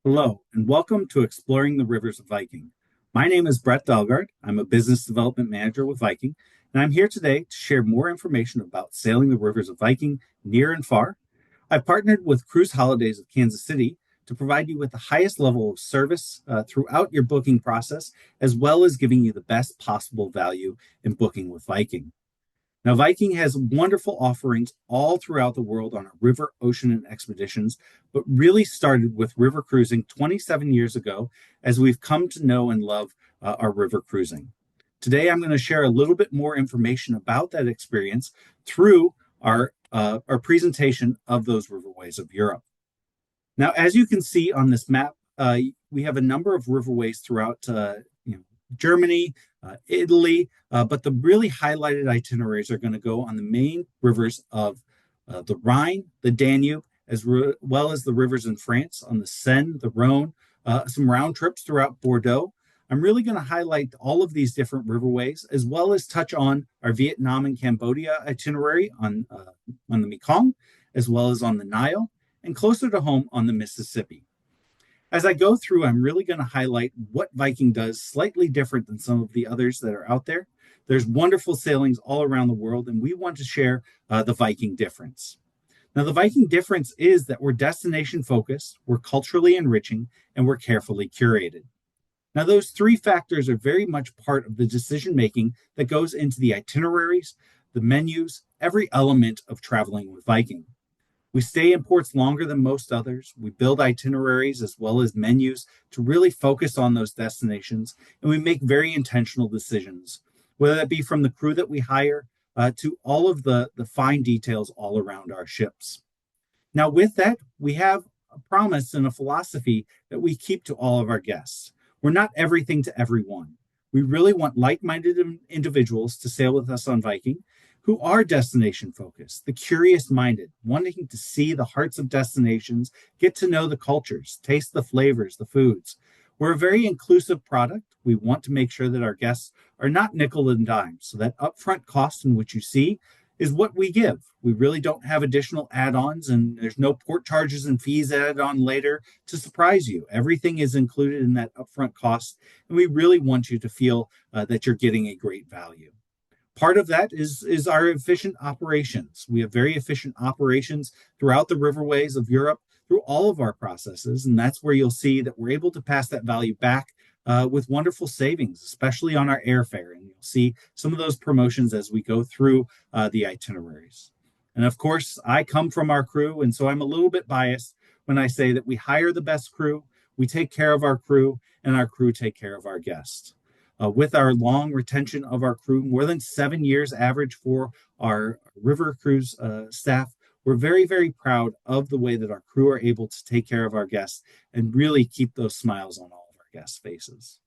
Hello, and welcome to Exploring the Rivers of Viking. My name is Brett Delgard. I'm a business development manager with Viking, and I'm here today to share more information about sailing the rivers of Viking near and far. I've partnered with Cruise Holidays of Kansas City to provide you with the highest level of service throughout your booking process, as well as giving you the best possible value in booking with Viking. Now, Viking has wonderful offerings all throughout the world on our river, ocean, and expeditions, but really started with river cruising 27 years ago as we've come to know and love our river cruising. Today, I'm going to share a little bit more information about that experience through our presentation of those riverways of Europe. Now, as you can see on this map, we have a number of riverways throughout Germany, Italy, but the really highlighted itineraries are going to go on the main rivers of the Rhine, the Danube, well as the rivers in France on the Seine, the Rhone, some round trips throughout Bordeaux. I'm really going to highlight all of these different riverways, as well as touch on our Vietnam and Cambodia itinerary on the Mekong, as well as on the Nile, and closer to home on the Mississippi. As I go through, I'm really going to highlight what Viking does slightly different than some of the others that are out there. There's wonderful sailings all around the world, and we want to share the Viking difference. Now, the Viking difference is that we're destination focused, we're culturally enriching, and we're carefully curated. Now, those three factors are very much part of the decision making that goes into the itineraries, the menus, every element of traveling with Viking. We stay in ports longer than most others. We build itineraries as well as menus to really focus on those destinations, and we make very intentional decisions, whether that be from the crew that we hire to all of the fine details all around our ships. Now, with that, we have a promise and a philosophy that we keep to all of our guests. We're not everything to everyone. We really want like-minded individuals to sail with us on Viking, who are destination focused, the curious minded, wanting to see the hearts of destinations, get to know the cultures, taste the flavors, the foods. We're a very inclusive product. We want to make sure that our guests are not nickel and dime. So that upfront cost in which you see is what we give. We really don't have additional add-ons, and there's no port charges and fees added on later to surprise you. Everything is included in that upfront cost, and we really want you to feel that you're getting a great value. Part of that is our efficient operations. We have very efficient operations throughout the riverways of Europe through all of our processes, and that's where you'll see that we're able to pass that value back with wonderful savings, especially on our airfare. And you'll see some of those promotions as we go through the itineraries. And of course, I come from our crew, and so I'm a little bit biased when I say that we hire the best crew, we take care of our crew, and our crew take care of our guests. With our long retention of our crew, more than 7 years average for our river cruise staff, we're very, very proud of the way that our crew are able to take care of our guests and really keep those smiles on all of our guests' faces.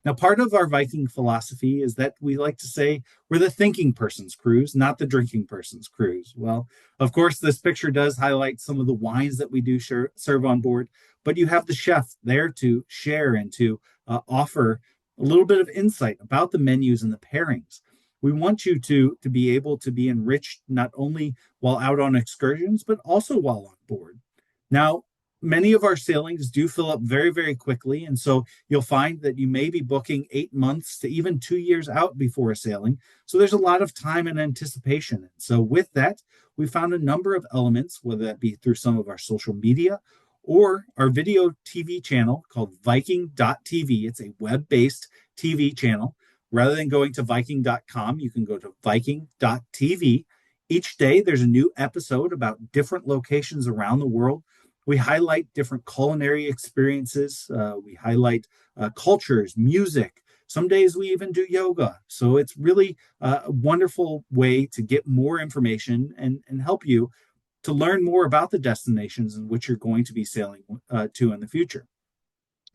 Now, part of our Viking philosophy is that we like to say we're the thinking person's cruise, not the drinking person's cruise. Well, of course, this picture does highlight some of the wines that we do serve on board, but you have the chef there to share and to offer a little bit of insight about the menus and the pairings. We want you to be able to be enriched not only while out on excursions, but also while on board. Now, many of our sailings do fill up very, very quickly. And so you'll find that you may be booking 8 months to even 2 years out before a sailing. So there's a lot of time and anticipation. And so with that, we found a number of elements, whether that be through some of our social media or our video TV channel called Viking.tv. It's a web-based TV channel. Rather than going to Viking.com, you can go to Viking.tv. Each day, there's a new episode about different locations around the world. We highlight different culinary experiences. We highlight cultures, music. Some days we even do yoga. So it's really a wonderful way to get more information and help you to learn more about the destinations in which you're going to be sailing to in the future.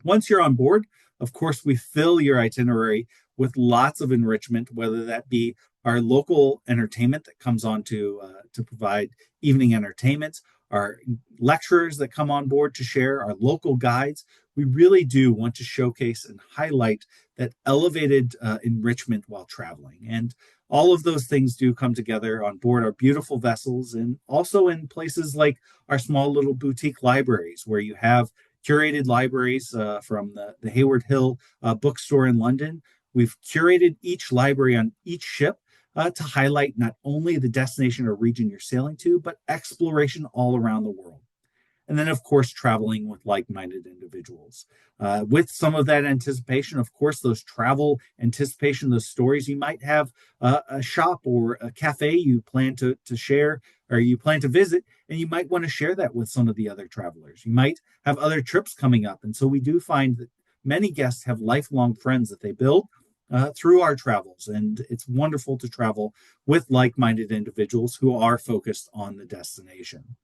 Once you're on board, of course, we fill your itinerary with lots of enrichment, whether that be our local entertainment that comes on to provide evening entertainment, our lecturers that come on board to share, our local guides. We really do want to showcase and highlight that elevated enrichment while traveling. And all of those things do come together on board our beautiful vessels and also in places like our small little boutique libraries where you have curated libraries from the Hayward Hill bookstore in London. We've curated each library on each ship to highlight not only the destination or region you're sailing to, but exploration all around the world. And then, of course, traveling with like minded individuals. With some of that anticipation, of course, those travel anticipation, those stories, you might have a shop or a cafe you plan to share or you plan to visit, and you might want to share that with some of the other travelers. You might have other trips coming up. And so we do find that many guests have lifelong friends that they build through our travels. And it's wonderful to travel with like minded individuals who are focused on the destination.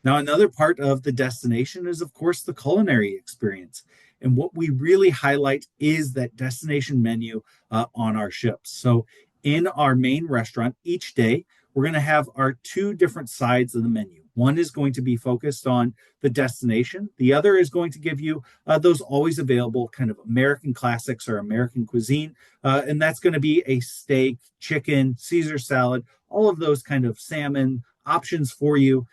Now, another part of the destination is, of course, the culinary experience. And what we really highlight is that destination menu on our ships. So, in our main restaurant, each day, we're going to have our two different sides of the menu. One is going to be focused on the destination. The other is going to give you those always available kind of American classics or American cuisine. And that's going to be a steak, chicken, Caesar salad, all of those kind of salmon options for you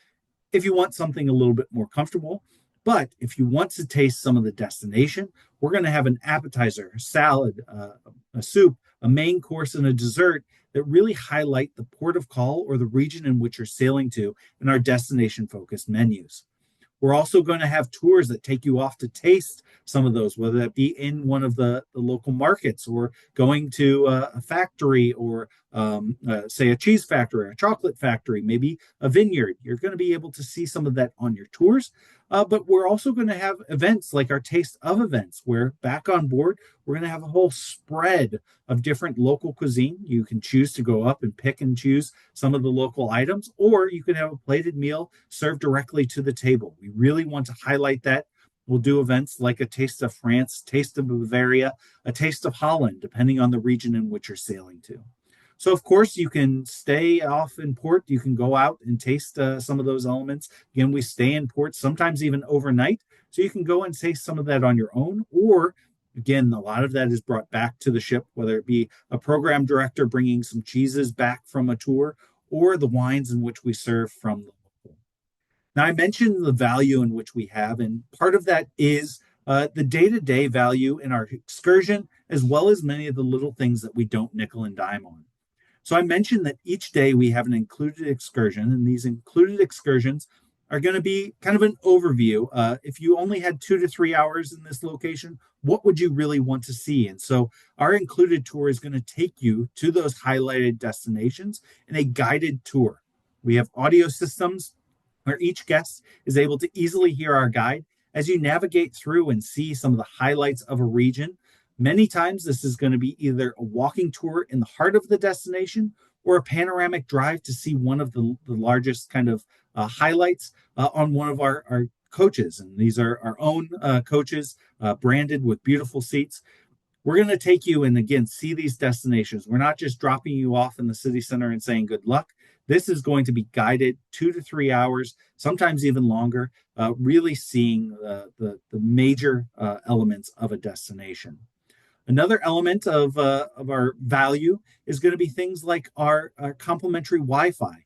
if you want something a little bit more comfortable. But if you want to taste some of the destination, we're going to have an appetizer, a salad, a soup, a main course, and a dessert that really highlight the port of call or the region in which you're sailing to in our destination focused menus. We're also going to have tours that take you off to taste some of those, whether that be in one of the local markets or going to a factory or, say, a cheese factory, a chocolate factory, maybe a vineyard. You're going to be able to see some of that on your tours. But we're also going to have events like our Taste of events, where back on board, we're going to have a whole spread of different local cuisine. You can choose to go up and pick and choose some of the local items, or you can have a plated meal served directly to the table. We really want to highlight that. We'll do events like a Taste of France, Taste of Bavaria, a Taste of Holland, depending on the region in which you're sailing to. So, of course, you can stay off in port. You can go out and taste some of those elements. Again, we stay in port, sometimes even overnight. So you can go and taste some of that on your own. Or, again, a lot of that is brought back to the ship, whether it be a program director bringing some cheeses back from a tour or the wines in which we serve from the local. Now, I mentioned the value in which we have, and part of that is the day-to-day value in our excursion, as well as many of the little things that we don't nickel and dime on. So I mentioned that each day we have an included excursion, and these included excursions are going to be kind of an overview. If you only had 2 to 3 hours in this location, what would you really want to see? And so our included tour is going to take you to those highlighted destinations in a guided tour. We have audio systems where each guest is able to easily hear our guide as you navigate through and see some of the highlights of a region. Many times, this is going to be either a walking tour in the heart of the destination or a panoramic drive to see one of the largest kind of highlights on one of our coaches. And these are our own coaches, branded with beautiful seats. We're going to take you and, again, see these destinations. We're not just dropping you off in the city center and saying good luck. This is going to be guided 2 to 3 hours, sometimes even longer, really seeing the major elements of a destination. Another element of our value is going to be things like our complimentary Wi-Fi.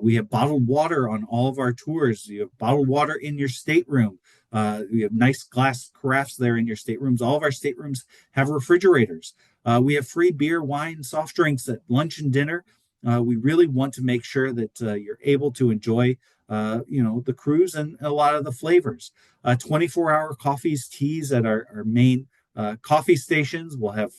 We have bottled water on all of our tours. You have bottled water in your stateroom. We have nice glass carafes there in your staterooms. All of our staterooms have refrigerators. We have free beer, wine, soft drinks at lunch and dinner. We really want to make sure that you're able to enjoy, the cruise and a lot of the flavors. 24-hour coffees, teas at our main coffee stations. We'll have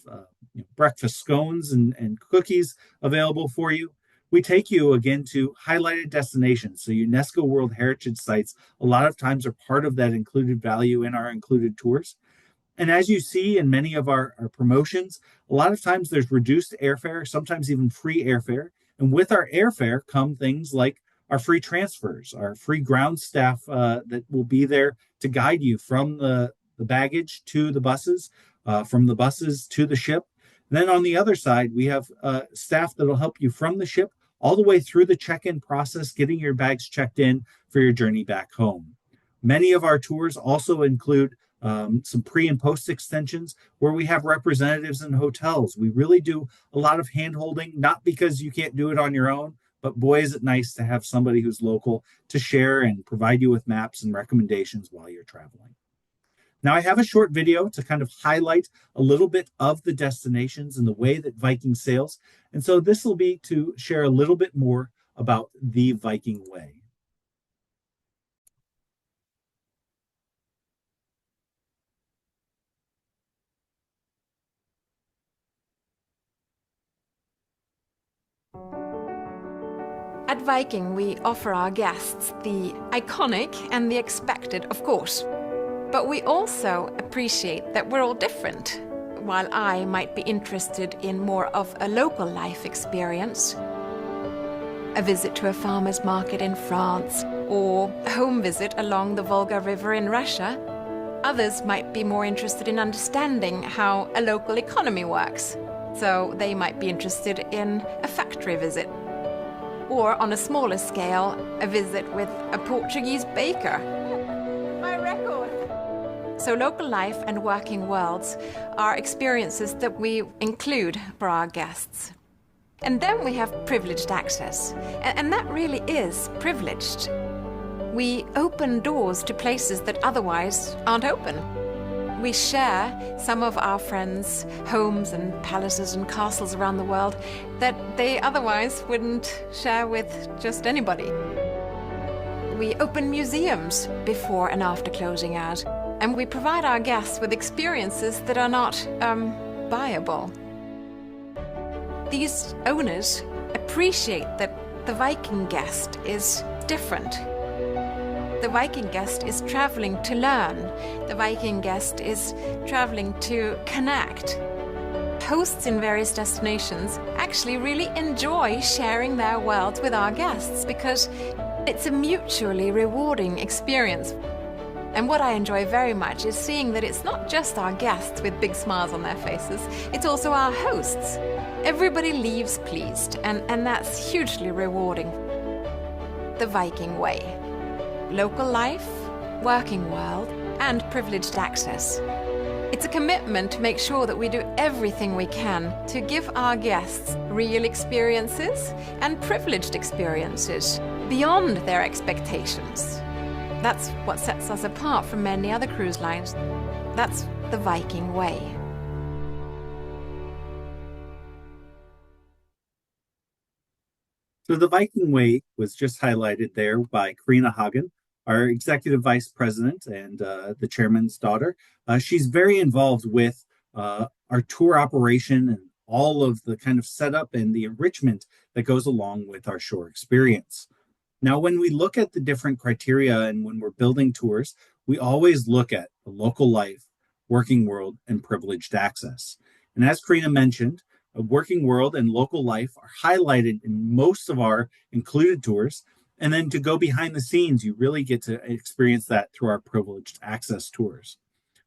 breakfast scones and cookies available for you. We take you again to highlighted destinations. So UNESCO World Heritage Sites a lot of times are part of that included value in our included tours. And as you see in many of our promotions, a lot of times there's reduced airfare, sometimes even free airfare. And with our airfare come things like our free transfers, our free ground staff that will be there to guide you from the baggage to the buses, from the buses to the ship. And then on the other side, we have staff that will help you from the ship all the way through the check-in process, getting your bags checked in for your journey back home. Many of our tours also include some pre and post extensions where we have representatives in hotels. We really do a lot of hand holding, not because you can't do it on your own, but boy, is it nice to have somebody who's local to share and provide you with maps and recommendations while you're traveling. Now, I have a short video to kind of highlight a little bit of the destinations and the way that Viking sails. And so this will be to share a little bit more about the Viking way. At Viking, we offer our guests the iconic and the expected, of course. But we also appreciate that we're all different. While I might be interested in more of a local life experience, a visit to a farmer's market in France, or a home visit along the Volga River in Russia, others might be more interested in understanding how a local economy works. So they might be interested in a factory visit. Or on a smaller scale, a visit with a Portuguese baker. My record! So local life and working worlds are experiences that we include for our guests. And then we have privileged access. And that really is privileged. We open doors to places that otherwise aren't open. We share some of our friends' homes and palaces and castles around the world that they otherwise wouldn't share with just anybody. We open museums before and after closing hours, and we provide our guests with experiences that are not buyable. These owners appreciate that the Viking guest is different. The Viking guest is traveling to learn. The Viking guest is traveling to connect. Hosts in various destinations actually really enjoy sharing their worlds with our guests because it's a mutually rewarding experience. And what I enjoy very much is seeing that it's not just our guests with big smiles on their faces, it's also our hosts. Everybody leaves pleased, and that's hugely rewarding. The Viking way. Local life, working world, and privileged access. It's a commitment to make sure that we do everything we can to give our guests real experiences and privileged experiences beyond their expectations. That's what sets us apart from many other cruise lines. That's the Viking way. So the Viking way was just highlighted there by Karina Hagen, our executive vice president and the chairman's daughter. She's very involved with our tour operation and all of the kind of setup and the enrichment that goes along with our shore experience. Now, when we look at the different criteria and when we're building tours, we always look at the local life, working world, and privileged access. And as Karina mentioned, a working world and local life are highlighted in most of our included tours. And then to go behind the scenes, you really get to experience that through our privileged access tours.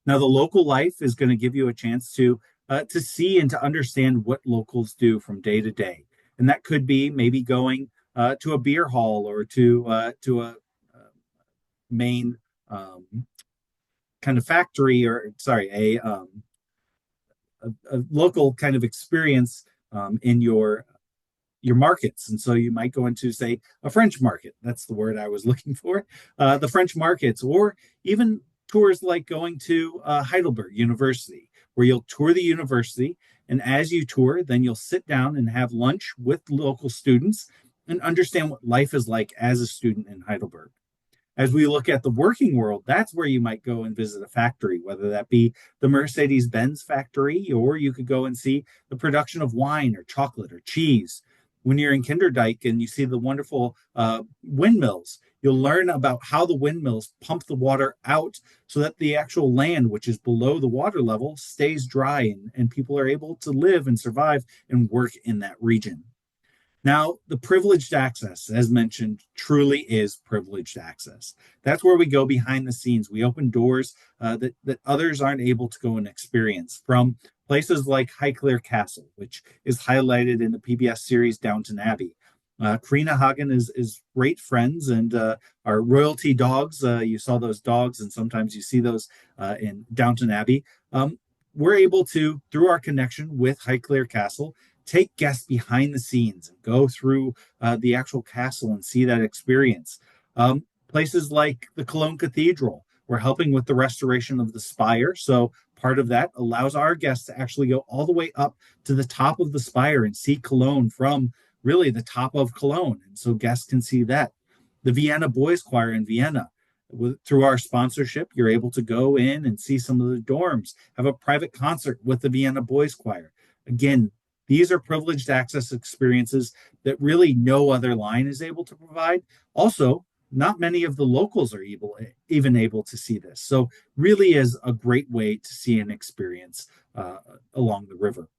Now, the local life is going to give you a chance to see and to understand what locals do from day to day, and that could be maybe going to a beer hall or to a main kind of factory, or sorry, a local kind of experience in your markets. And so you might go into, say, a French market. That's the word I was looking for. The French markets, or even tours like going to Heidelberg University, where you'll tour the university. And as you tour, then you'll sit down and have lunch with local students and understand what life is like as a student in Heidelberg. As we look at the working world, that's where you might go and visit a factory, whether that be the Mercedes-Benz factory, or you could go and see the production of wine or chocolate or cheese. When you're in Kinderdijk and you see the wonderful windmills, you'll learn about how the windmills pump the water out so that the actual land, which is below the water level, stays dry and people are able to live and survive and work in that region. Now, the privileged access, as mentioned, truly is privileged access. That's where we go behind the scenes. We open doors that others aren't able to go and experience, from places like Highclere Castle, which is highlighted in the PBS series Downton Abbey. Karina Hagen is great friends, and our royalty dogs, you saw those dogs, and sometimes you see those in Downton Abbey. We're able to, through our connection with Highclere Castle, take guests behind the scenes and go through the actual castle and see that experience. Places like the Cologne Cathedral, We're helping with the restoration of the spire. So part of that allows our guests to actually go all the way up to the top of the spire and see Cologne from really the top of Cologne. And so guests can see that. The Vienna Boys Choir in Vienna, through our sponsorship, you're able to go in and see some of the dorms, have a private concert with the Vienna Boys Choir. Again, these are privileged access experiences that really no other line is able to provide. Also, not many of the locals are even able to see this. So, really is a great way to see and experience along the river.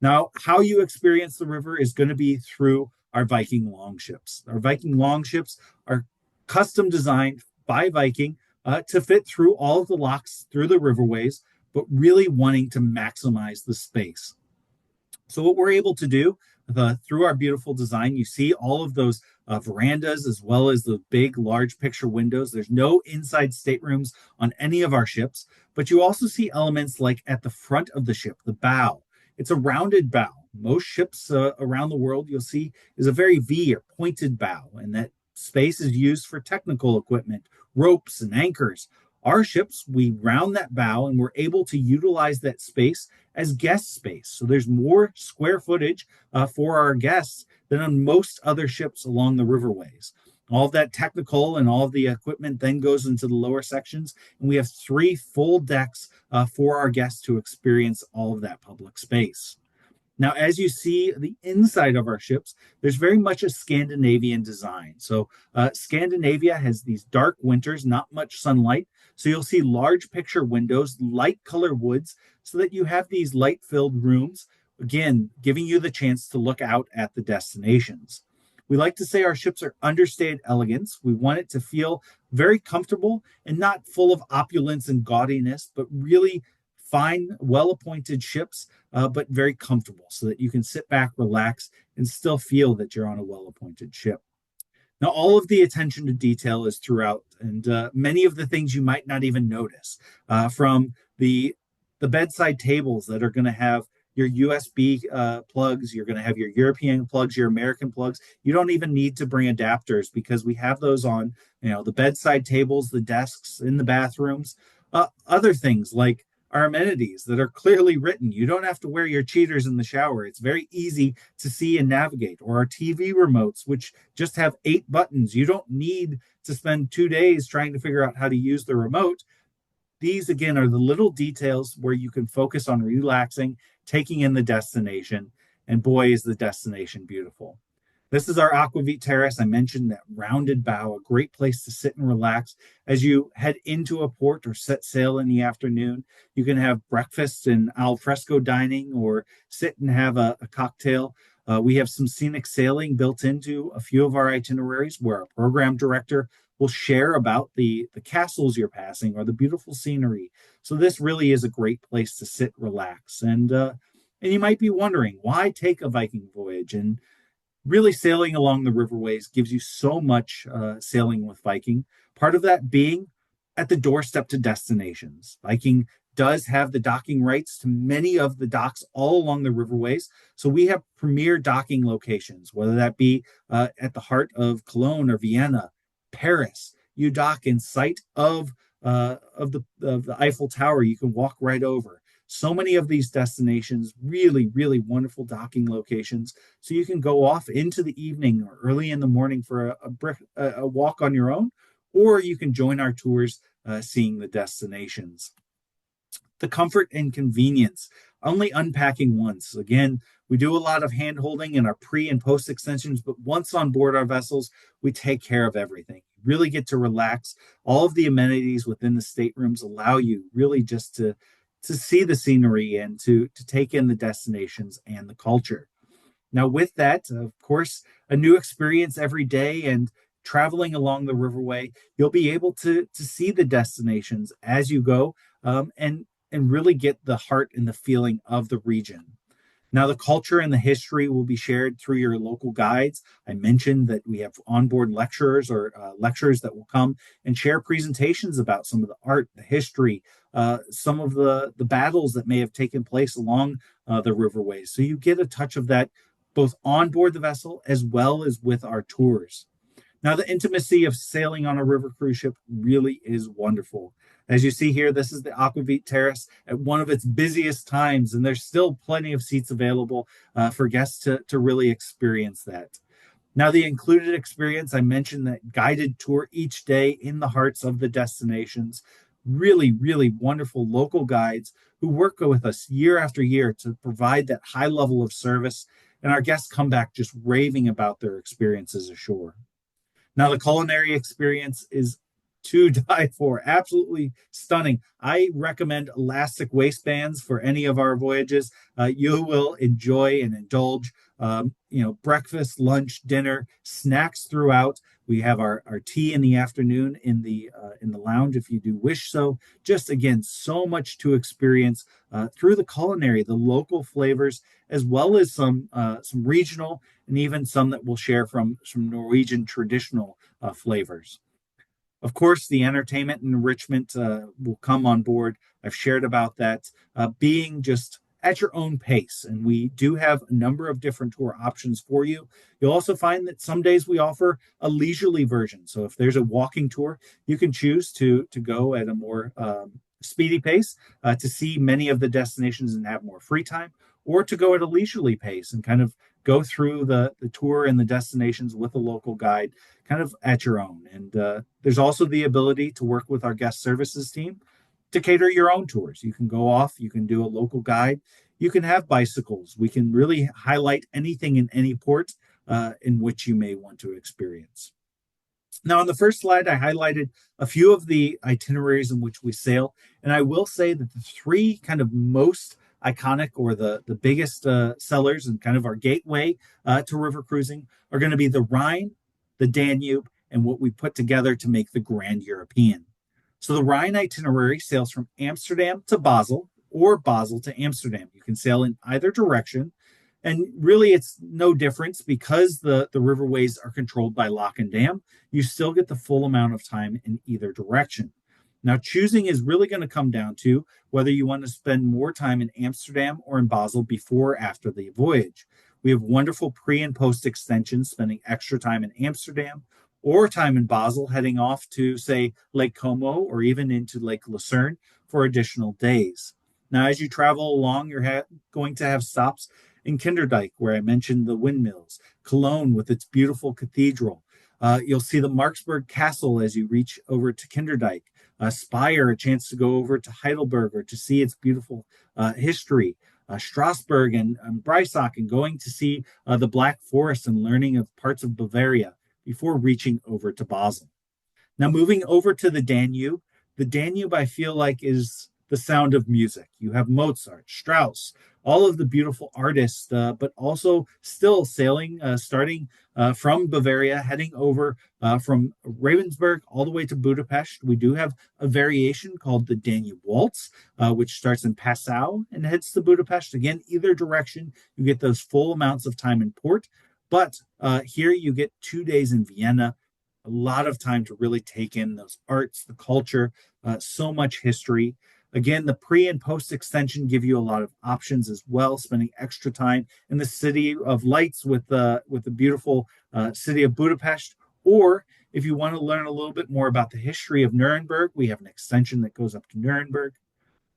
Now, how you experience the river is going to be through our Viking longships. Our Viking longships are custom designed by Viking to fit through all of the locks through the riverways, but really wanting to maximize the space. So what we're able to do through our beautiful design, you see all of those verandas as well as the big, large picture windows. There's no inside staterooms on any of our ships, but you also see elements like at the front of the ship, the bow. It's a rounded bow. Most ships around the world you'll see is a very V or pointed bow, and that space is used for technical equipment, ropes, and anchors. Our ships, we round that bow and we're able to utilize that space as guest space. So there's more square footage for our guests than on most other ships along the riverways. All of that technical and all of the equipment then goes into the lower sections, and we have 3 full decks for our guests to experience all of that public space. Now, as you see the inside of our ships, there's very much a Scandinavian design. So Scandinavia has these dark winters, not much sunlight. So you'll see large picture windows, light color woods, so that you have these light-filled rooms, again, giving you the chance to look out at the destinations. We like to say our ships are understated elegance. We want it to feel very comfortable and not full of opulence and gaudiness, but really fine, well-appointed ships, but very comfortable so that you can sit back, relax, and still feel that you're on a well-appointed ship. Now, all of the attention to detail is throughout, and many of the things you might not even notice, from the bedside tables that are going to have your USB plugs, you're going to have your European plugs, your American plugs. You don't even need to bring adapters because we have those on, the bedside tables, the desks in the bathrooms, other things like our amenities that are clearly written. You don't have to wear your cheaters in the shower. It's very easy to see and navigate. Or our TV remotes, which just have 8 buttons. You don't need to spend 2 days trying to figure out how to use the remote. These, again, are the little details where you can focus on relaxing, taking in the destination, and boy, is the destination beautiful. This is our Aquavit Terrace. I mentioned that rounded bow, a great place to sit and relax as you head into a port or set sail in the afternoon. You can have breakfast and al fresco dining or sit and have a cocktail. We have some scenic sailing built into a few of our itineraries where our program director will share about the castles you're passing or the beautiful scenery. So this really is a great place to sit, relax. And you might be wondering, why take a Viking voyage? And really sailing along the riverways gives you so much sailing with Viking. Part of that being at the doorstep to destinations. Viking does have the docking rights to many of the docks all along the riverways. So we have premier docking locations, whether that be at the heart of Cologne or Vienna, Paris. You dock in sight of the Eiffel Tower. You can walk right over. So many of these destinations, really, really wonderful docking locations. So you can go off into the evening or early in the morning for a walk on your own, or you can join our tours seeing the destinations. The comfort and convenience, only unpacking once. Again, we do a lot of hand holding in our pre and post extensions, but once on board our vessels, we take care of everything. You really get to relax. All of the amenities within the staterooms allow you really just to see the scenery and to take in the destinations and the culture. Now, with that, of course, a new experience every day, and traveling along the riverway, you'll be able to see the destinations as you go, and really get the heart and the feeling of the region. Now, the culture and the history will be shared through your local guides. I mentioned that we have onboard lecturers or lecturers that will come and share presentations about some of the art, the history, some of the battles that may have taken place along the riverways. So you get a touch of that both on board the vessel as well as with our tours. Now, the intimacy of sailing on a river cruise ship really is wonderful. As you see here, this is the Aquavit Terrace at one of its busiest times, and there's still plenty of seats available for guests to really experience that. Now, the included experience, I mentioned that guided tour each day in the hearts of the destinations. Really, really wonderful local guides who work with us year after year to provide that high level of service. And our guests come back just raving about their experiences ashore. Now, the culinary experience is to die for. Absolutely stunning. I recommend elastic waistbands for any of our voyages. You will enjoy and indulge, breakfast, lunch, dinner, snacks throughout. We have our tea in the afternoon in the lounge if you do wish so. Just again, so much to experience through the culinary, the local flavors, as well as some regional and even some that we'll share from some Norwegian traditional flavors. Of course, the entertainment and enrichment will come on board. I've shared about that being just at your own pace. And we do have a number of different tour options for you. You'll also find that some days we offer a leisurely version. So if there's a walking tour, you can choose to go at a more speedy pace to see many of the destinations and have more free time, or to go at a leisurely pace and kind of go through the tour and the destinations with a local guide kind of at your own. And there's also the ability to work with our guest services team to cater your own tours. You can go off, you can do a local guide, you can have bicycles. We can really highlight anything in any port in which you may want to experience. Now, on the first slide, I highlighted a few of the itineraries in which we sail. And I will say that the three kind of most iconic or the biggest sellers and kind of our gateway to river cruising are going to be the Rhine, the Danube, and what we put together to make the Grand European. So the Rhine itinerary sails from Amsterdam to Basel or Basel to Amsterdam. You can sail in either direction. And really, it's no difference because the riverways are controlled by lock and dam. You still get the full amount of time in either direction. Now, choosing is really going to come down to whether you want to spend more time in Amsterdam or in Basel before or after the voyage. We have wonderful pre and post extensions, spending extra time in Amsterdam or time in Basel, heading off to, say, Lake Como or even into Lake Lucerne for additional days. Now, as you travel along, you're going to have stops in Kinderdijk, where I mentioned the windmills, Cologne with its beautiful cathedral. You'll see the Marksburg Castle as you reach over to Kinderdijk. Speyer, a chance to go over to Heidelberg or to see its beautiful history. Strasbourg and Breisach, and going to see the Black Forest and learning of parts of Bavaria before reaching over to Basel. Now, moving over to the Danube I feel like is the sound of music. You have Mozart, Strauss, all of the beautiful artists, but also still sailing, starting from Bavaria, heading over from Ravensburg all the way to Budapest. We do have a variation called the Danube Waltz, which starts in Passau and heads to Budapest. Again, either direction, you get those full amounts of time in port. But here you get 2 days in Vienna, a lot of time to really take in those arts, the culture, so much history. Again, the pre and post extension give you a lot of options as well, spending extra time in the city of lights with the beautiful city of Budapest. Or if you want to learn a little bit more about the history of Nuremberg, we have an extension that goes up to Nuremberg.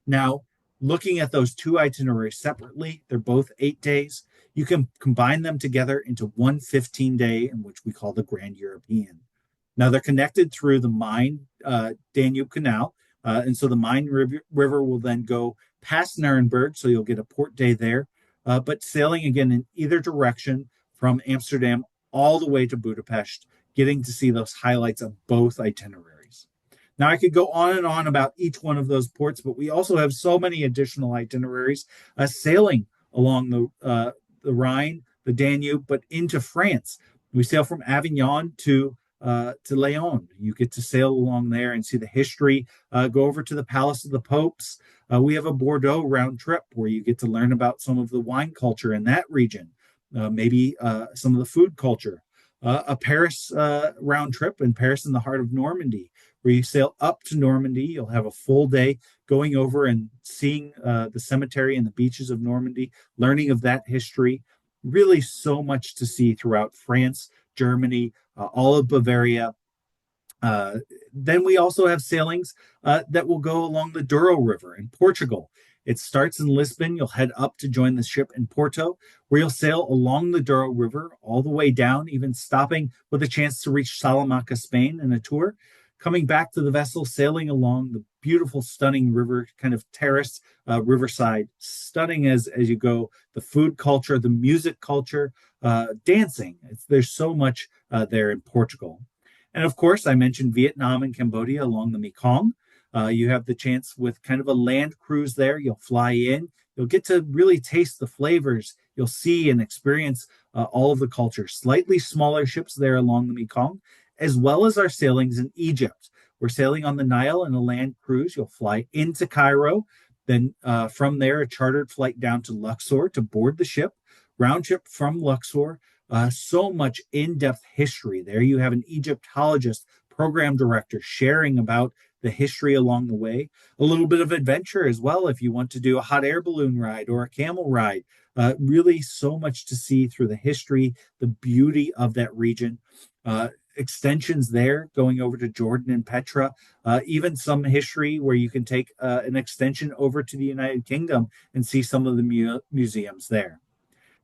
Now, looking at those two itineraries separately, they're both 8 days. You can combine them together into one 15-day, in which we call the Grand European. Now, they're connected through the Main Danube Canal. And so the Main River will then go past Nuremberg, so you'll get a port day there, but sailing again in either direction from Amsterdam all the way to Budapest, getting to see those highlights of both itineraries. Now, I could go on and on about each one of those ports, but we also have so many additional itineraries sailing along the Rhine, the Danube, but into France. We sail from Avignon to Lyon. You get to sail along there and see the history, go over to the Palace of the Popes. We have a Bordeaux round trip where you get to learn about some of the wine culture in that region, maybe some of the food culture. A Paris round trip in Paris in the heart of Normandy, where you sail up to Normandy. You'll have a full day going over and seeing the cemetery and the beaches of Normandy, learning of that history. Really so much to see throughout France, Germany, all of Bavaria. Uh, then we also have sailings that will go along the Douro River in Portugal. It starts in Lisbon. You'll head up to join the ship in Porto, where you'll sail along the Douro River all the way down, even stopping with a chance to reach Salamanca, Spain in a tour. Coming back to the vessel, sailing along the beautiful, stunning river, kind of terrace, riverside, stunning as you go. The food culture, the music culture, dancing. There's so much there in Portugal. And of course, I mentioned Vietnam and Cambodia along the Mekong. You have the chance with kind of a land cruise there. You'll fly in, you'll get to really taste the flavors. You'll see and experience all of the culture. Slightly smaller ships there along the Mekong, as well as our sailings in Egypt. We're sailing on the Nile in a land cruise. You'll fly into Cairo. Then from there, a chartered flight down to Luxor to board the ship, round trip from Luxor. So much in-depth history. There you have an Egyptologist, program director sharing about the history along the way. A little bit of adventure as well if you want to do a hot air balloon ride or a camel ride. Really so much to see through the history, the beauty of that region. Extensions there going over to Jordan and Petra, even some history where you can take an extension over to the United Kingdom and see some of the museums there.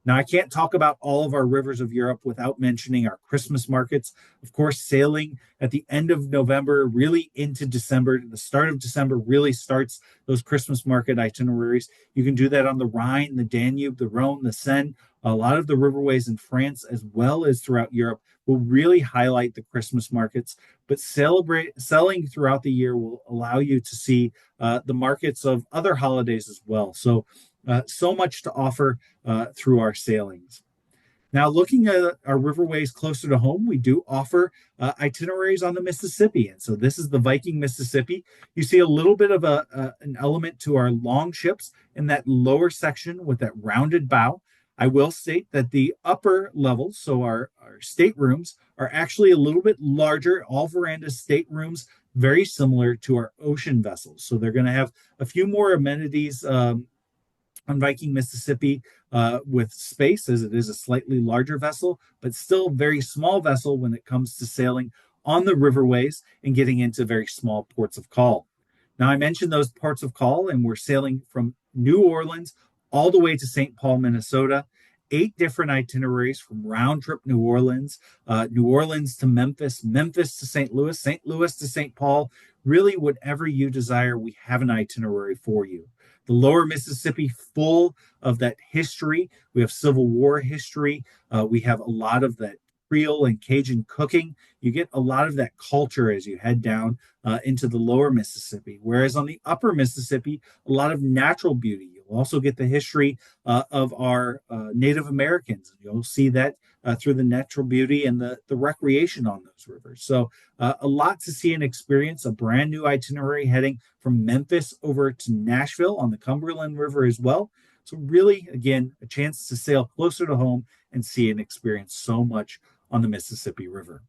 Now, I can't talk about all of our rivers of Europe without mentioning our Christmas markets. Of course, sailing at the end of November, really into December, the start of December really starts those Christmas market itineraries. You can do that on the Rhine, the Danube, the Rhone, the Seine. A lot of the riverways in France, as well as throughout Europe, will really highlight the Christmas markets. But selling throughout the year will allow you to see the markets of other holidays as well. So much to offer through our sailings. Now, looking at our riverways closer to home, we do offer itineraries on the Mississippi. And so this is the Viking Mississippi. You see a little bit of an element to our long ships in that lower section with that rounded bow. I will state that the upper levels, so our staterooms, are actually a little bit larger. All veranda staterooms, very similar to our ocean vessels. So they're going to have a few more amenities on Viking Mississippi with space, as it is a slightly larger vessel, but still very small vessel when it comes to sailing on the riverways and getting into very small ports of call. Now, I mentioned those ports of call, and we're sailing from New Orleans all the way to St. Paul, Minnesota. 8 different itineraries from round trip New Orleans, New Orleans to Memphis, Memphis to St. Louis to St. Paul. Really, whatever you desire, we have an itinerary for you. The lower Mississippi, full of that history. We have Civil War history. We have a lot of that Creole and Cajun cooking. You get a lot of that culture as you head down into the lower Mississippi. Whereas on the upper Mississippi, a lot of natural beauty. You'll also get the history of our Native Americans. You'll see that through the natural beauty and the recreation on those rivers. So a lot to see and experience, a brand new itinerary heading from Memphis over to Nashville on the Cumberland River as well. So really, again, a chance to sail closer to home and see and experience so much on the Mississippi River.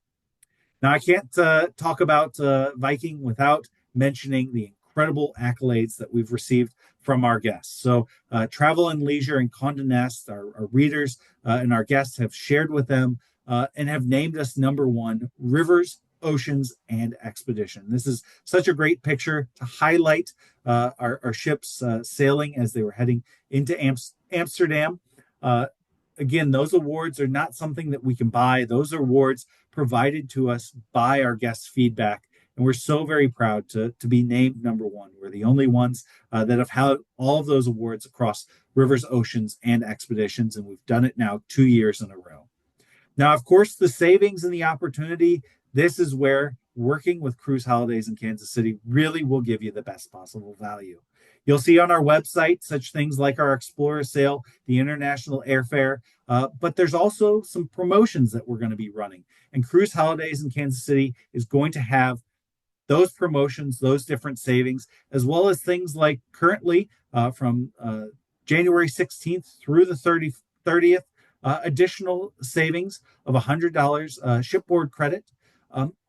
Now, I can't talk about Viking without mentioning the incredible accolades that we've received from our guests. So Travel and Leisure and Condé Nast, our readers and our guests have shared with them and have named us #1 rivers, oceans, and expedition. This is such a great picture to highlight our ships sailing as they were heading into Amsterdam. Again, those awards are not something that we can buy. Those are awards provided to us by our guests' feedback. And we're so very proud to be named #1. We're the only ones that have had all of those awards across rivers, oceans, and expeditions. And we've done it now 2 years in a row. Now, of course, the savings and the opportunity, this is where working with Cruise Holidays in Kansas City really will give you the best possible value. You'll see on our website such things like our Explorer sale, the international airfare, but there's also some promotions that we're going to be running. And Cruise Holidays in Kansas City is going to have those promotions, those different savings, as well as things like currently from January 16th through the 30th, additional savings of $100 shipboard credit.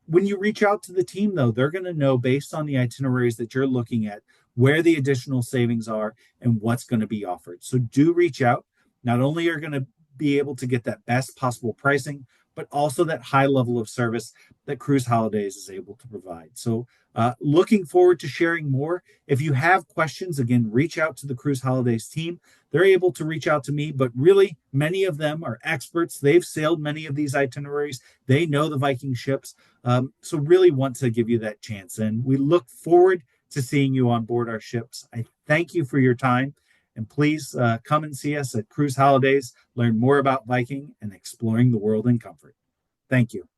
When you reach out to the team, though, they're going to know based on the itineraries that you're looking at where the additional savings are and what's going to be offered. So do reach out. Not only are you going to be able to get that best possible pricing, but also that high level of service that Cruise Holidays is able to provide. So, looking forward to sharing more. If you have questions, again, reach out to the Cruise Holidays team. They're able to reach out to me, but really, many of them are experts. They've sailed many of these itineraries, they know the Viking ships. So, really want to give you that chance. And we look forward to seeing you on board our ships. I thank you for your time. And please come and see us at Cruise Holidays, learn more about Viking and exploring the world in comfort. Thank you.